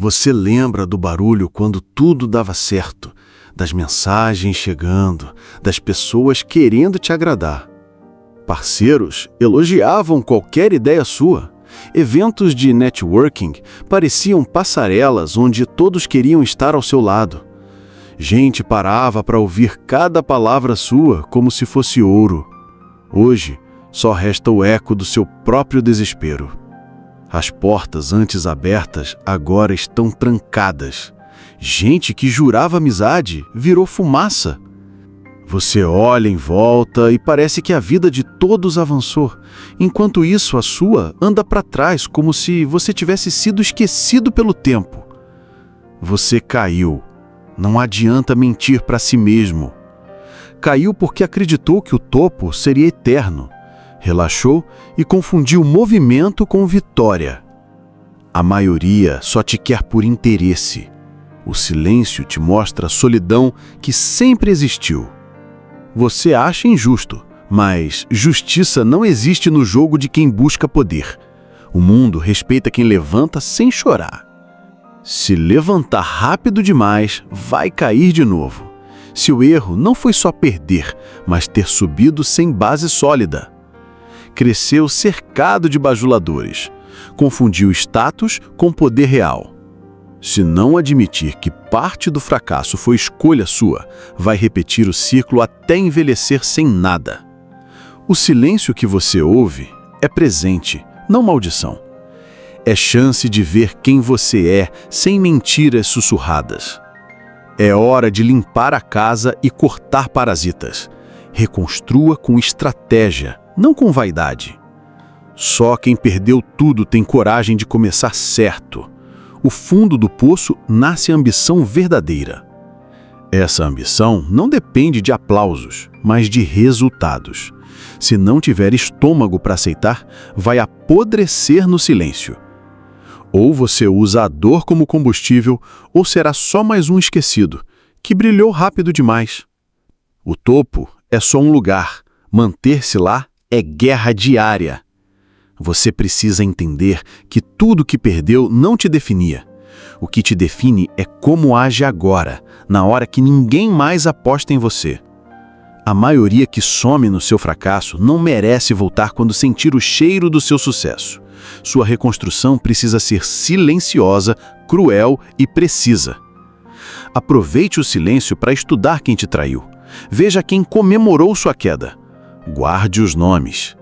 Você lembra do barulho quando tudo dava certo, das mensagens chegando, das pessoas querendo te agradar. Parceiros elogiavam qualquer ideia sua. Eventos de networking pareciam passarelas onde todos queriam estar ao seu lado. Gente parava para ouvir cada palavra sua como se fosse ouro. Hoje, só resta o eco do seu próprio desespero. As portas antes abertas agora estão trancadas. Gente que jurava amizade virou fumaça. Você olha em volta e parece que a vida de todos avançou. Enquanto isso, a sua anda para trás como se você tivesse sido esquecido pelo tempo. Você caiu. Não adianta mentir para si mesmo. Caiu porque acreditou que o topo seria eterno. Relaxou e confundiu movimento com vitória. A maioria só te quer por interesse. O silêncio te mostra a solidão que sempre existiu. Você acha injusto, mas justiça não existe no jogo de quem busca poder. O mundo respeita quem levanta sem chorar. Se levantar rápido demais, vai cair de novo. Se o erro não foi só perder, mas ter subido sem base sólida. Cresceu cercado de bajuladores. Confundiu status com poder real. Se não admitir que parte do fracasso foi escolha sua, vai repetir o ciclo até envelhecer sem nada. O silêncio que você ouve é presente, não maldição. É chance de ver quem você é sem mentiras sussurradas. É hora de limpar a casa e cortar parasitas. Reconstrua com estratégia, não com vaidade. Só quem perdeu tudo tem coragem de começar certo. O fundo do poço nasce a ambição verdadeira. Essa ambição não depende de aplausos, mas de resultados. Se não tiver estômago para aceitar, vai apodrecer no silêncio. Ou você usa a dor como combustível, ou será só mais um esquecido, que brilhou rápido demais. O topo é só um lugar, manter-se lá é guerra diária. Você precisa entender que tudo que perdeu não te definia. O que te define é como age agora, na hora que ninguém mais aposta em você. A maioria que some no seu fracasso não merece voltar quando sentir o cheiro do seu sucesso. Sua reconstrução precisa ser silenciosa, cruel e precisa. Aproveite o silêncio para estudar quem te traiu. Veja quem comemorou sua queda. Guarde os nomes.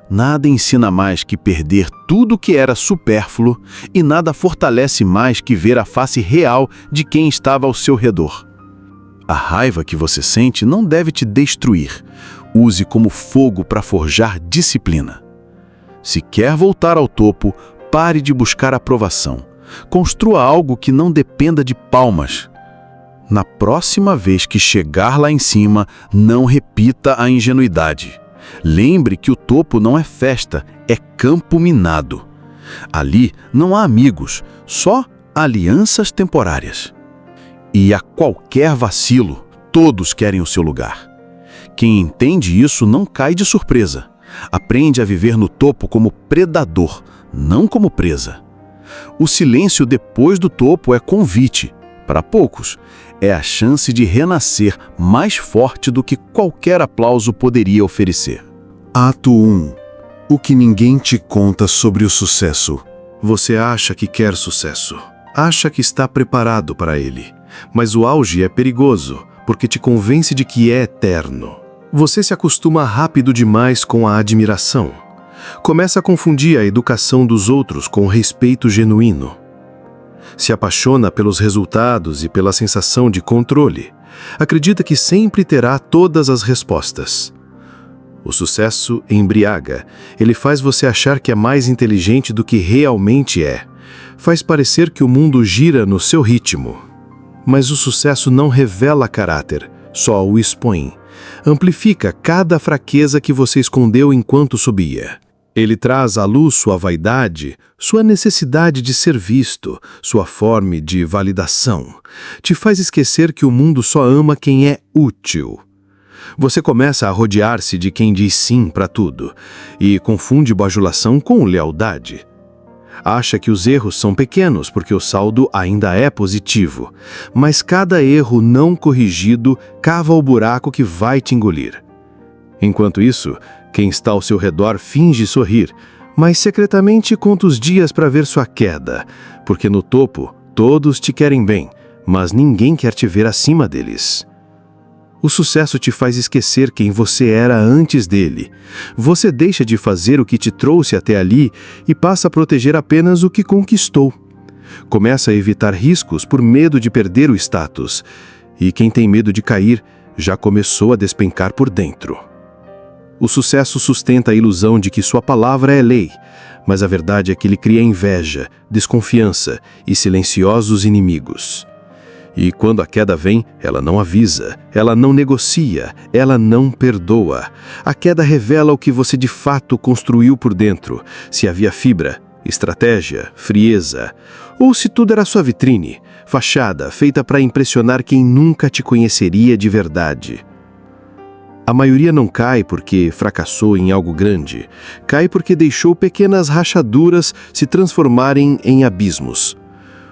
Nada ensina mais que perder tudo que era supérfluo e nada fortalece mais que ver a face real de quem estava ao seu redor. A raiva que você sente não deve te destruir. Use como fogo para forjar disciplina. Se quer voltar ao topo, pare de buscar aprovação. Construa algo que não dependa de palmas. Na próxima vez que chegar lá em cima, não repita a ingenuidade. Lembre que o topo não é festa, é campo minado. Ali não há amigos, só alianças temporárias. E a qualquer vacilo, todos querem o seu lugar. Quem entende isso não cai de surpresa. Aprende a viver no topo como predador, não como presa. O silêncio depois do topo é convite. Para poucos, é a chance de renascer mais forte do que qualquer aplauso poderia oferecer. Ato 1. O que ninguém te conta sobre o sucesso. Você acha que quer sucesso. Acha que está preparado para ele. Mas o auge é perigoso, porque te convence de que é eterno. Você se acostuma rápido demais com a admiração. Começa a confundir a educação dos outros com o respeito genuíno. Se apaixona pelos resultados e pela sensação de controle. Acredita que sempre terá todas as respostas. O sucesso embriaga. Ele faz você achar que é mais inteligente do que realmente é. Faz parecer que o mundo gira no seu ritmo. Mas o sucesso não revela caráter, só o expõe. Amplifica cada fraqueza que você escondeu enquanto subia. Ele traz à luz sua vaidade, sua necessidade de ser visto, sua fome de validação. Te faz esquecer que o mundo só ama quem é útil. Você começa a rodear-se de quem diz sim para tudo e confunde bajulação com lealdade. Acha que os erros são pequenos porque o saldo ainda é positivo, mas cada erro não corrigido cava o buraco que vai te engolir. Enquanto isso, quem está ao seu redor finge sorrir, mas secretamente conta os dias para ver sua queda, porque no topo todos te querem bem, mas ninguém quer te ver acima deles. O sucesso te faz esquecer quem você era antes dele. Você deixa de fazer o que te trouxe até ali e passa a proteger apenas o que conquistou. Começa a evitar riscos por medo de perder o status. E quem tem medo de cair já começou a despencar por dentro. O sucesso sustenta a ilusão de que sua palavra é lei, mas a verdade é que ele cria inveja, desconfiança e silenciosos inimigos. E quando a queda vem, ela não avisa, ela não negocia, ela não perdoa. A queda revela o que você de fato construiu por dentro, se havia fibra, estratégia, frieza, ou se tudo era sua vitrine, fachada feita para impressionar quem nunca te conheceria de verdade. A maioria não cai porque fracassou em algo grande, cai porque deixou pequenas rachaduras se transformarem em abismos.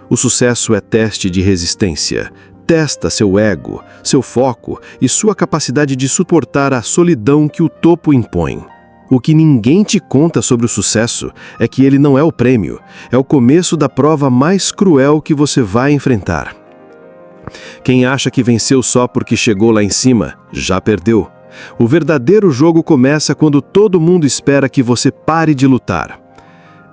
O sucesso é teste de resistência. Testa seu ego, seu foco e sua capacidade de suportar a solidão que o topo impõe. O que ninguém te conta sobre o sucesso é que ele não é o prêmio, é o começo da prova mais cruel que você vai enfrentar. Quem acha que venceu só porque chegou lá em cima, já perdeu. O verdadeiro jogo começa quando todo mundo espera que você pare de lutar.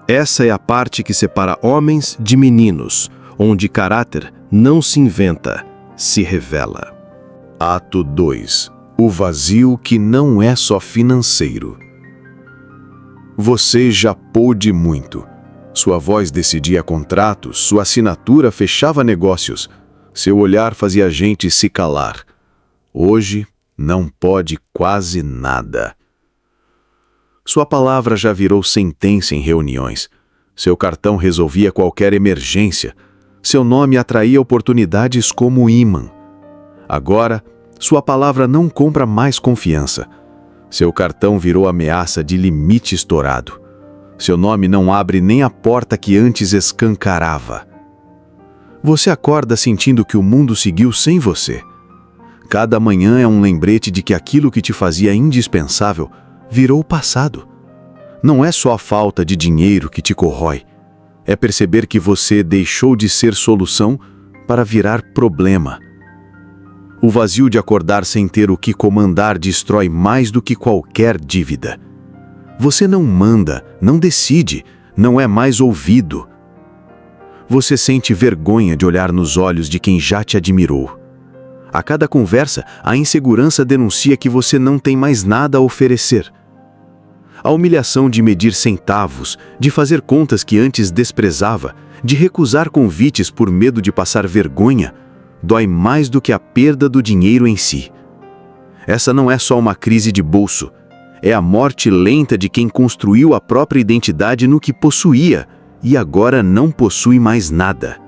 Essa é a parte que separa homens de meninos, onde caráter não se inventa, se revela. Ato 2. O vazio que não é só financeiro. Você já pôde muito. Sua voz decidia contratos, sua assinatura fechava negócios, seu olhar fazia a gente se calar. Hoje, não pode quase nada. Sua palavra já virou sentença em reuniões. Seu cartão resolvia qualquer emergência. Seu nome atraía oportunidades como imã. Agora, sua palavra não compra mais confiança. Seu cartão virou ameaça de limite estourado. Seu nome não abre nem a porta que antes escancarava. Você acorda sentindo que o mundo seguiu sem você. Cada manhã é um lembrete de que aquilo que te fazia indispensável virou passado. Não é só a falta de dinheiro que te corrói. É perceber que você deixou de ser solução para virar problema. O vazio de acordar sem ter o que comandar destrói mais do que qualquer dívida. Você não manda, não decide, não é mais ouvido. Você sente vergonha de olhar nos olhos de quem já te admirou. A cada conversa, a insegurança denuncia que você não tem mais nada a oferecer. A humilhação de medir centavos, de fazer contas que antes desprezava, de recusar convites por medo de passar vergonha, dói mais do que a perda do dinheiro em si. Essa não é só uma crise de bolso, é a morte lenta de quem construiu a própria identidade no que possuía e agora não possui mais nada.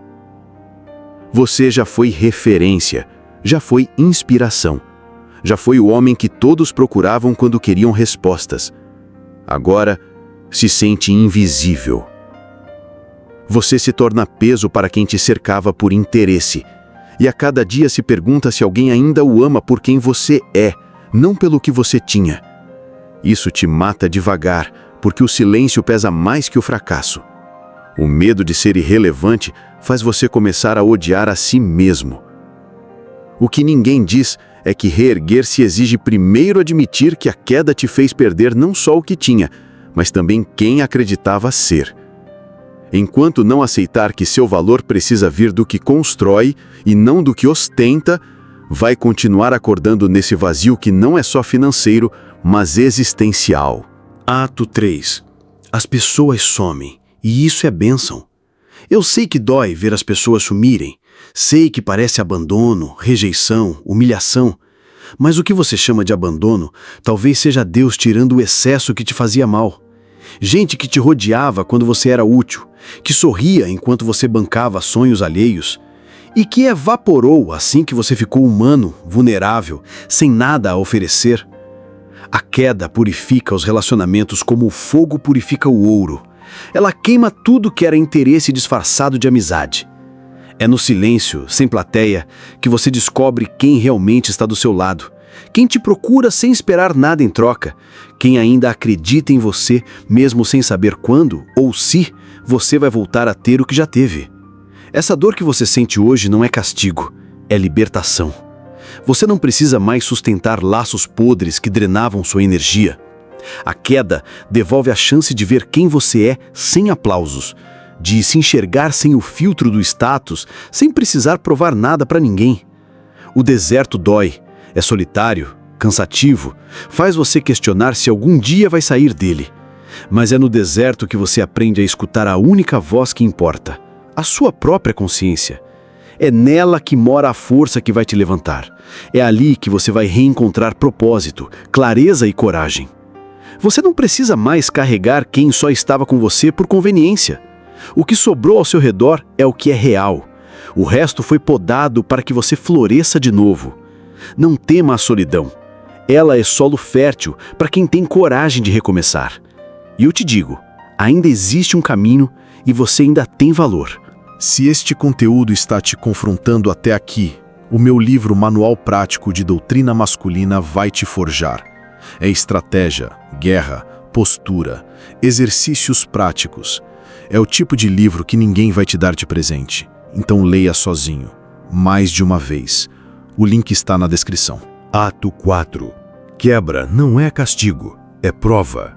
Você já foi referência, já foi inspiração, já foi o homem que todos procuravam quando queriam respostas. Agora, se sente invisível. Você se torna peso para quem te cercava por interesse, e a cada dia se pergunta se alguém ainda o ama por quem você é, não pelo que você tinha. Isso te mata devagar, porque o silêncio pesa mais que o fracasso. O medo de ser irrelevante faz você começar a odiar a si mesmo. O que ninguém diz é que reerguer-se exige primeiro admitir que a queda te fez perder não só o que tinha, mas também quem acreditava ser. Enquanto não aceitar que seu valor precisa vir do que constrói e não do que ostenta, vai continuar acordando nesse vazio que não é só financeiro, mas existencial. Ato 3. As pessoas somem, e isso é bênção. Eu sei que dói ver as pessoas sumirem. Sei que parece abandono, rejeição, humilhação, mas o que você chama de abandono talvez seja Deus tirando o excesso que te fazia mal. Gente que te rodeava quando você era útil, que sorria enquanto você bancava sonhos alheios, e que evaporou assim que você ficou humano, vulnerável, sem nada a oferecer. A queda purifica os relacionamentos como o fogo purifica o ouro. Ela queima tudo que era interesse disfarçado de amizade. É no silêncio, sem plateia, que você descobre quem realmente está do seu lado. Quem te procura sem esperar nada em troca. Quem ainda acredita em você, mesmo sem saber quando ou se você vai voltar a ter o que já teve. Essa dor que você sente hoje não é castigo, é libertação. Você não precisa mais sustentar laços podres que drenavam sua energia. A queda devolve a chance de ver quem você é sem aplausos, de se enxergar sem o filtro do status, sem precisar provar nada para ninguém. O deserto dói, é solitário, cansativo, faz você questionar se algum dia vai sair dele. Mas é no deserto que você aprende a escutar a única voz que importa, a sua própria consciência. É nela que mora a força que vai te levantar. É ali que você vai reencontrar propósito, clareza e coragem. Você não precisa mais carregar quem só estava com você por conveniência. O que sobrou ao seu redor é o que é real. O resto foi podado para que você floresça de novo. Não tema a solidão. Ela é solo fértil para quem tem coragem de recomeçar. E eu te digo, ainda existe um caminho e você ainda tem valor. Se este conteúdo está te confrontando até aqui, o meu livro Manual Prático de Doutrina Masculina vai te forjar. É estratégia, guerra, postura, exercícios práticos. É o tipo de livro que ninguém vai te dar de presente. Então leia sozinho, mais de uma vez. O link está na descrição. Ato 4. Quebra não é castigo, é prova.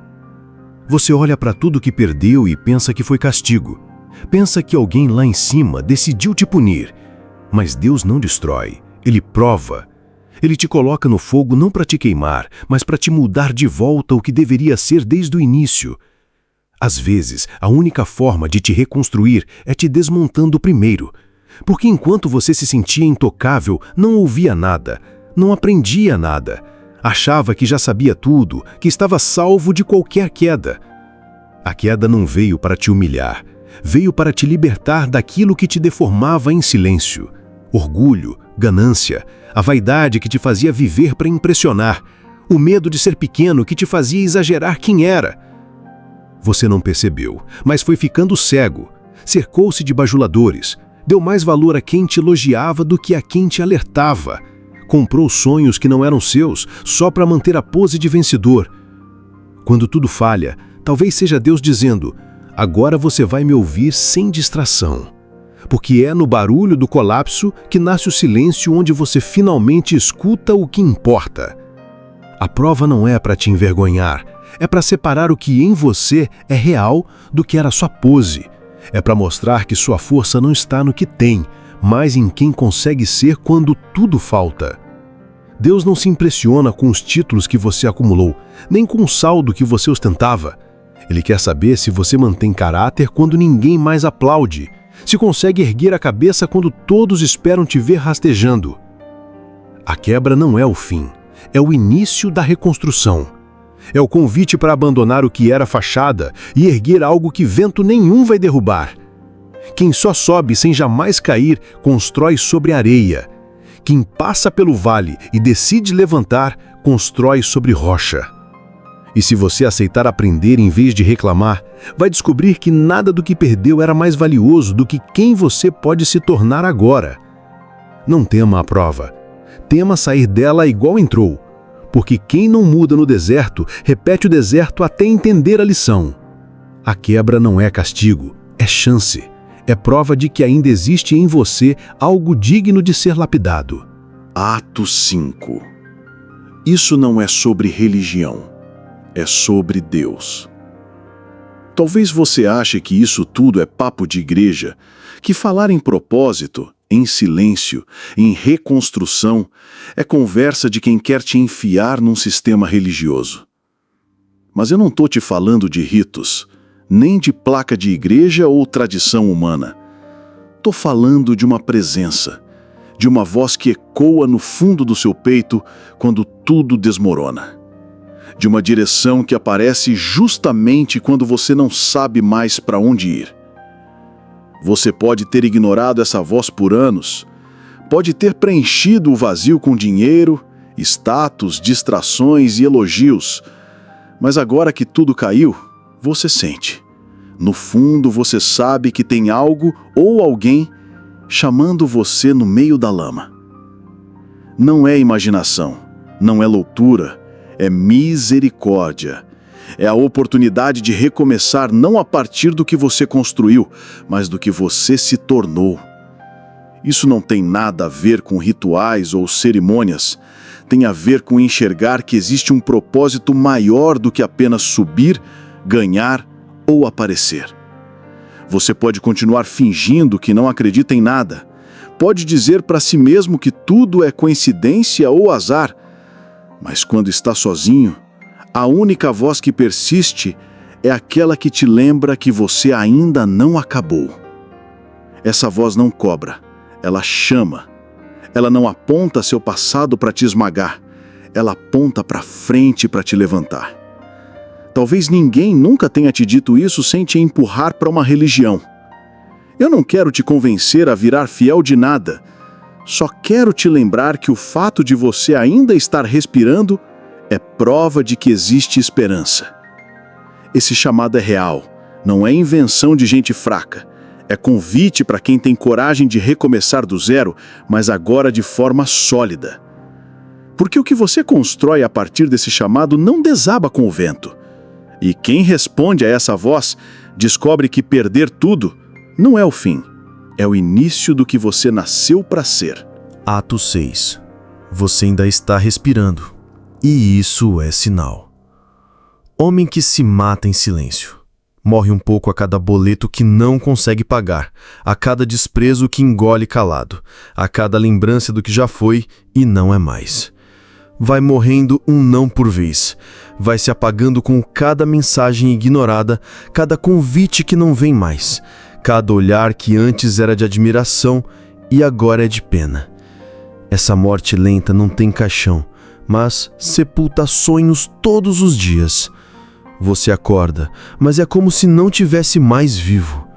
Você olha para tudo que perdeu e pensa que foi castigo. Pensa que alguém lá em cima decidiu te punir. Mas Deus não destrói, Ele prova. Ele te coloca no fogo não para te queimar, mas para te mudar de volta o que deveria ser desde o início. Às vezes, a única forma de te reconstruir é te desmontando primeiro. Porque enquanto você se sentia intocável, não ouvia nada, não aprendia nada. Achava que já sabia tudo, que estava salvo de qualquer queda. A queda não veio para te humilhar. Veio para te libertar daquilo que te deformava em silêncio. Orgulho, ganância, a vaidade que te fazia viver para impressionar, o medo de ser pequeno que te fazia exagerar quem era. Você não percebeu, mas foi ficando cego, cercou-se de bajuladores, deu mais valor a quem te elogiava do que a quem te alertava, comprou sonhos que não eram seus só para manter a pose de vencedor. Quando tudo falha, talvez seja Deus dizendo: agora você vai me ouvir sem distração. Porque é no barulho do colapso que nasce o silêncio onde você finalmente escuta o que importa. A prova não é para te envergonhar, é para separar o que em você é real do que era sua pose. É para mostrar que sua força não está no que tem, mas em quem consegue ser quando tudo falta. Deus não se impressiona com os títulos que você acumulou, nem com o saldo que você ostentava. Ele quer saber se você mantém caráter quando ninguém mais aplaude, se consegue erguer a cabeça quando todos esperam te ver rastejando. A quebra não é o fim, é o início da reconstrução. É o convite para abandonar o que era fachada e erguer algo que vento nenhum vai derrubar. Quem só sobe sem jamais cair, constrói sobre areia. Quem passa pelo vale e decide levantar, constrói sobre rocha. E se você aceitar aprender em vez de reclamar, vai descobrir que nada do que perdeu era mais valioso do que quem você pode se tornar agora. Não tema a prova. Tema sair dela igual entrou. Porque quem não muda no deserto, repete o deserto até entender a lição. A quebra não é castigo, é chance. É prova de que ainda existe em você algo digno de ser lapidado. Ato 5. Isso não é sobre religião. É sobre Deus. Talvez você ache que isso tudo é papo de igreja, que falar em propósito, em silêncio, em reconstrução, é conversa de quem quer te enfiar num sistema religioso. Mas eu não estou te falando de ritos, nem de placa de igreja ou tradição humana. Estou falando de uma presença, de uma voz que ecoa no fundo do seu peito quando tudo desmorona. De uma direção que aparece justamente quando você não sabe mais para onde ir. Você pode ter ignorado essa voz por anos, pode ter preenchido o vazio com dinheiro, status, distrações e elogios, mas agora que tudo caiu, você sente. No fundo, você sabe que tem algo ou alguém chamando você no meio da lama. Não é imaginação, não é loucura, é misericórdia. É a oportunidade de recomeçar não a partir do que você construiu, mas do que você se tornou. Isso não tem nada a ver com rituais ou cerimônias. Tem a ver com enxergar que existe um propósito maior do que apenas subir, ganhar ou aparecer. Você pode continuar fingindo que não acredita em nada. Pode dizer para si mesmo que tudo é coincidência ou azar. Mas quando está sozinho, a única voz que persiste é aquela que te lembra que você ainda não acabou. Essa voz não cobra, ela chama. Ela não aponta seu passado para te esmagar, ela aponta para frente para te levantar. Talvez ninguém nunca tenha te dito isso sem te empurrar para uma religião. Eu não quero te convencer a virar fiel de nada. Só quero te lembrar que o fato de você ainda estar respirando é prova de que existe esperança. Esse chamado é real, não é invenção de gente fraca. É convite para quem tem coragem de recomeçar do zero, mas agora de forma sólida. Porque o que você constrói a partir desse chamado não desaba com o vento. E quem responde a essa voz descobre que perder tudo não é o fim, é o início do que você nasceu para ser. Atos 6. Você ainda está respirando. E isso é sinal. Homem que se mata em silêncio. Morre um pouco a cada boleto que não consegue pagar, a cada desprezo que engole calado, a cada lembrança do que já foi e não é mais. Vai morrendo um não por vez, vai se apagando com cada mensagem ignorada, cada convite que não vem mais, cada olhar que antes era de admiração e agora é de pena. Essa morte lenta não tem caixão, mas sepulta sonhos todos os dias. Você acorda, mas é como se não tivesse mais vivo.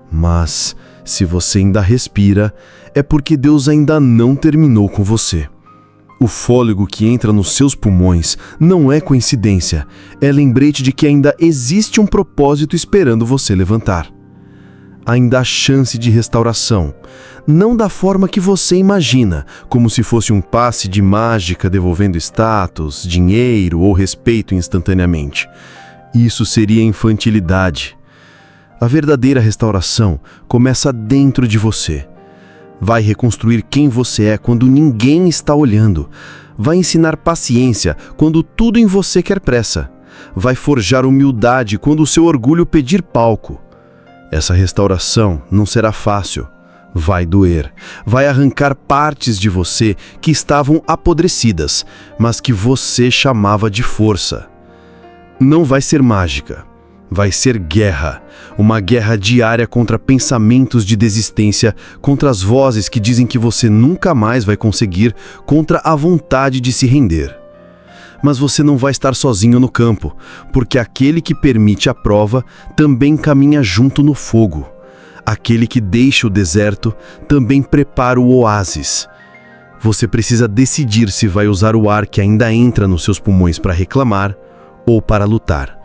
Mas, se você ainda respira, é porque Deus ainda não terminou com você. O fôlego que entra nos seus pulmões não é coincidência, é lembrete de que ainda existe um propósito esperando você levantar. Ainda há chance de restauração, não da forma que você imagina, como se fosse um passe de mágica devolvendo status, dinheiro ou respeito instantaneamente. Isso seria infantilidade. A verdadeira restauração começa dentro de você. Vai reconstruir quem você é quando ninguém está olhando. Vai ensinar paciência quando tudo em você quer pressa. Vai forjar humildade quando o seu orgulho pedir palco. Essa restauração não será fácil. Vai doer. Vai arrancar partes de você que estavam apodrecidas, mas que você chamava de força. Não vai ser mágica. Vai ser guerra. Uma guerra diária contra pensamentos de desistência, contra as vozes que dizem que você nunca mais vai conseguir, contra a vontade de se render. Mas você não vai estar sozinho no campo, porque aquele que permite a prova também caminha junto no fogo. Aquele que deixa o deserto também prepara o oásis. Você precisa decidir se vai usar o ar que ainda entra nos seus pulmões para reclamar ou para lutar,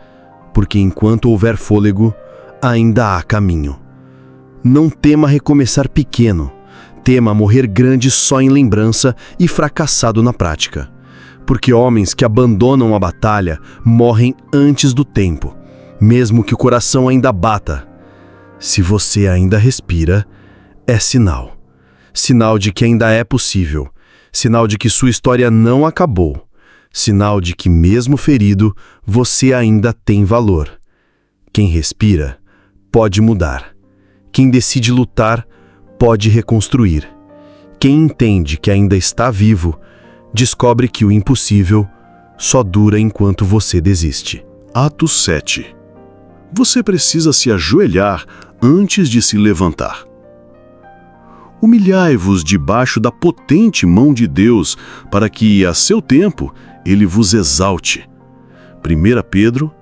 porque enquanto houver fôlego, ainda há caminho. Não tema recomeçar pequeno, tema morrer grande só em lembrança e fracassado na prática. Porque homens que abandonam a batalha morrem antes do tempo, mesmo que o coração ainda bata. Se você ainda respira, é sinal. Sinal de que ainda é possível. Sinal de que sua história não acabou. Sinal de que, mesmo ferido, você ainda tem valor. Quem respira, pode mudar. Quem decide lutar, pode reconstruir. Quem entende que ainda está vivo, descobre que o impossível só dura enquanto você desiste. Atos 7. Você precisa se ajoelhar antes de se levantar. Humilhai-vos debaixo da potente mão de Deus, para que, a seu tempo, Ele vos exalte. 1 Pedro,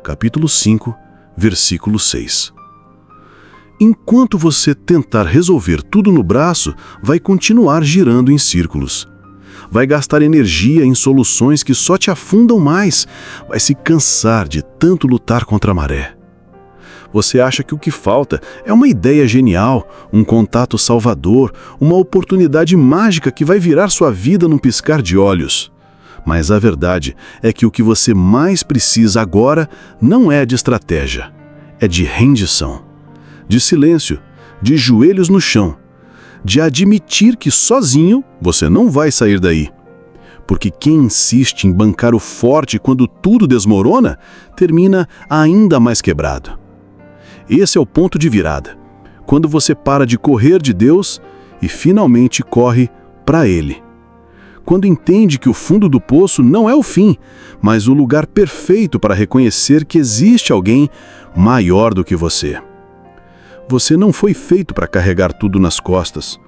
capítulo 5, versículo 6. Enquanto você tentar resolver tudo no braço, vai continuar girando em círculos. Vai gastar energia em soluções que só te afundam mais. Vai se cansar de tanto lutar contra a maré. Você acha que o que falta é uma ideia genial, um contato salvador, uma oportunidade mágica que vai virar sua vida num piscar de olhos. Mas a verdade é que o que você mais precisa agora não é de estratégia, é de rendição, de silêncio, de joelhos no chão, de admitir que sozinho você não vai sair daí. Porque quem insiste em bancar o forte quando tudo desmorona, termina ainda mais quebrado. Esse é o ponto de virada, quando você para de correr de Deus e finalmente corre para Ele. Quando entende que o fundo do poço não é o fim, mas o lugar perfeito para reconhecer que existe alguém maior do que você. Você não foi feito para carregar tudo nas costas.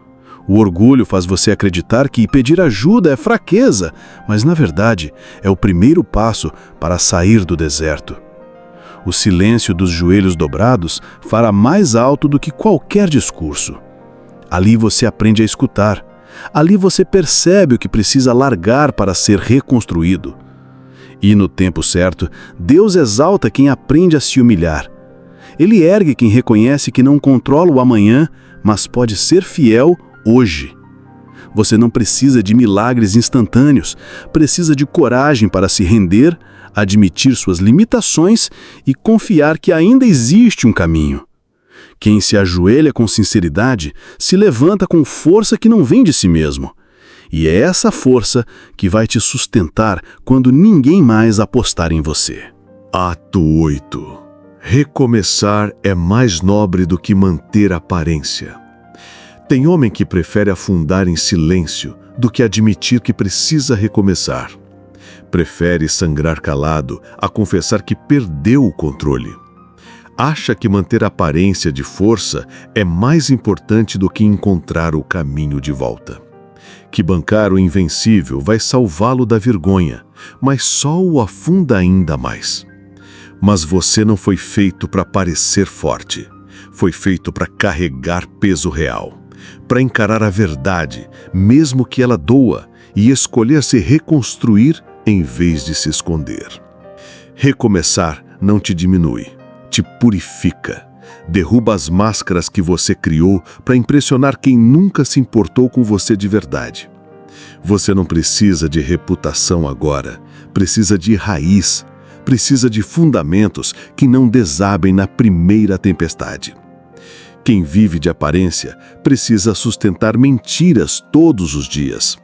O orgulho faz você acreditar que pedir ajuda é fraqueza, mas na verdade é o primeiro passo para sair do deserto. O silêncio dos joelhos dobrados fará mais alto do que qualquer discurso. Ali você aprende a escutar. Ali você percebe o que precisa largar para ser reconstruído. E no tempo certo, Deus exalta quem aprende a se humilhar. Ele ergue quem reconhece que não controla o amanhã, mas pode ser fiel hoje. Você não precisa de milagres instantâneos, precisa de coragem para se render, admitir suas limitações e confiar que ainda existe um caminho. Quem se ajoelha com sinceridade se levanta com força que não vem de si mesmo. E é essa força que vai te sustentar quando ninguém mais apostar em você. Ato 8. Recomeçar é mais nobre do que manter aparência. Tem homem que prefere afundar em silêncio do que admitir que precisa recomeçar. Prefere sangrar calado a confessar que perdeu o controle. Acha que manter a aparência de força é mais importante do que encontrar o caminho de volta. Que bancar o invencível vai salvá-lo da vergonha, mas só o afunda ainda mais. Mas você não foi feito para parecer forte. Foi feito para carregar peso real, para encarar a verdade, mesmo que ela doa, e escolher se reconstruir em vez de se esconder. Recomeçar não te diminui, te purifica. Derruba as máscaras que você criou para impressionar quem nunca se importou com você de verdade. Você não precisa de reputação agora, precisa de raiz, precisa de fundamentos que não desabem na primeira tempestade. Quem vive de aparência precisa sustentar mentiras todos os dias.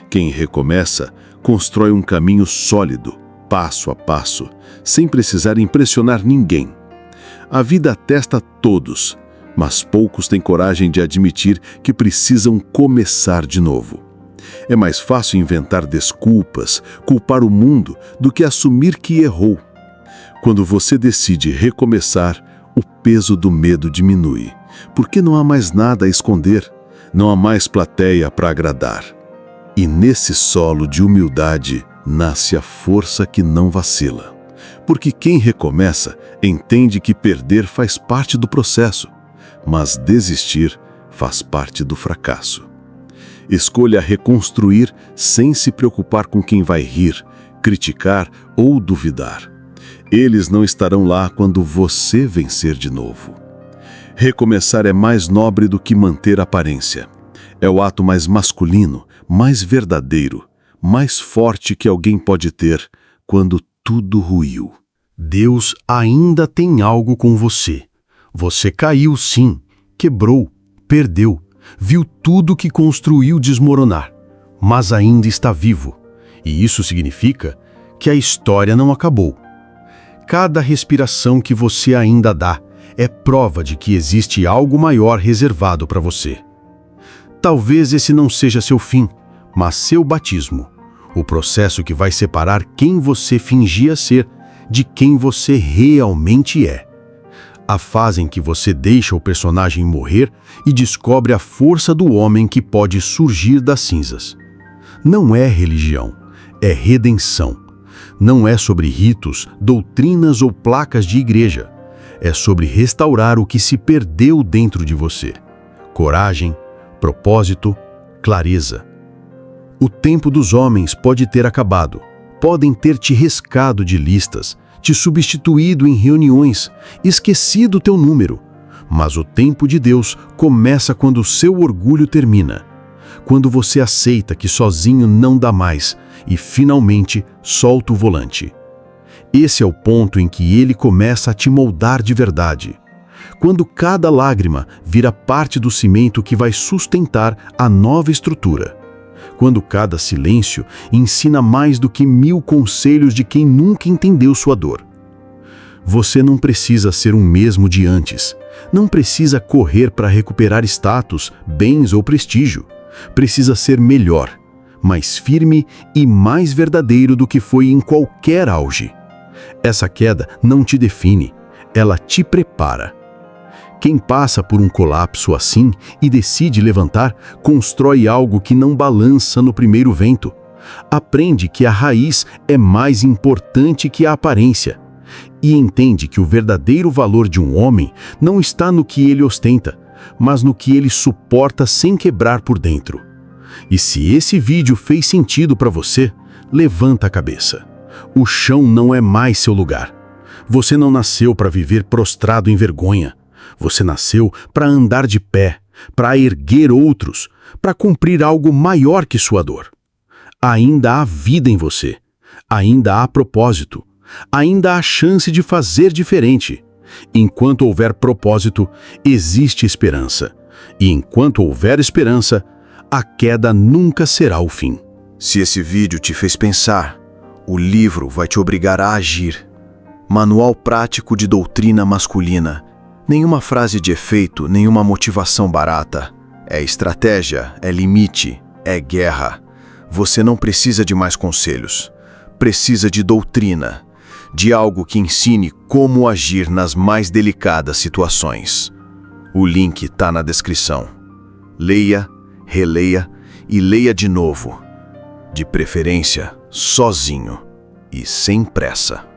Quem recomeça, constrói um caminho sólido, passo a passo, sem precisar impressionar ninguém. A vida atesta todos, mas poucos têm coragem de admitir que precisam começar de novo. É mais fácil inventar desculpas, culpar o mundo, do que assumir que errou. Quando você decide recomeçar, o peso do medo diminui, porque não há mais nada a esconder, não há mais plateia para agradar. E nesse solo de humildade nasce a força que não vacila. Porque quem recomeça entende que perder faz parte do processo, mas desistir faz parte do fracasso. Escolha reconstruir sem se preocupar com quem vai rir, criticar ou duvidar. Eles não estarão lá quando você vencer de novo. Recomeçar é mais nobre do que manter aparência. É o ato mais masculino, mais verdadeiro, mais forte que alguém pode ter quando tudo ruiu. Deus ainda tem algo com você. Você caiu sim, quebrou, perdeu, viu tudo que construiu desmoronar, mas ainda está vivo. E isso significa que a história não acabou. Cada respiração que você ainda dá é prova de que existe algo maior reservado para você. Talvez esse não seja seu fim, mas seu batismo. O processo que vai separar quem você fingia ser de quem você realmente é. A fase em que você deixa o personagem morrer e descobre a força do homem que pode surgir das cinzas. Não é religião, é redenção. Não é sobre ritos, doutrinas ou placas de igreja. É sobre restaurar o que se perdeu dentro de você. Coragem, propósito, clareza. O tempo dos homens pode ter acabado. Podem ter te riscado de listas, te substituído em reuniões, esquecido teu número. Mas o tempo de Deus começa quando o seu orgulho termina. Quando você aceita que sozinho não dá mais e finalmente solta o volante. Esse é o ponto em que ele começa a te moldar de verdade. Quando cada lágrima vira parte do cimento que vai sustentar a nova estrutura. Quando cada silêncio ensina mais do que 1000 conselhos de quem nunca entendeu sua dor. Você não precisa ser o mesmo de antes. Não precisa correr para recuperar status, bens ou prestígio. Precisa ser melhor, mais firme e mais verdadeiro do que foi em qualquer auge. Essa queda não te define, ela te prepara. Quem passa por um colapso assim e decide levantar, constrói algo que não balança no primeiro vento. Aprende que a raiz é mais importante que a aparência. E entende que o verdadeiro valor de um homem não está no que ele ostenta, mas no que ele suporta sem quebrar por dentro. E se esse vídeo fez sentido para você, levanta a cabeça. O chão não é mais seu lugar. Você não nasceu para viver prostrado em vergonha. Você nasceu para andar de pé, para erguer outros, para cumprir algo maior que sua dor. Ainda há vida em você. Ainda há propósito. Ainda há chance de fazer diferente. Enquanto houver propósito, existe esperança. E enquanto houver esperança, a queda nunca será o fim. Se esse vídeo te fez pensar, o livro vai te obrigar a agir. Manual prático de doutrina masculina. Nenhuma frase de efeito, nenhuma motivação barata. É estratégia, é limite, é guerra. Você não precisa de mais conselhos. Precisa de doutrina. De algo que ensine como agir nas mais delicadas situações. O link está na descrição. Leia, releia e leia de novo. De preferência, sozinho e sem pressa.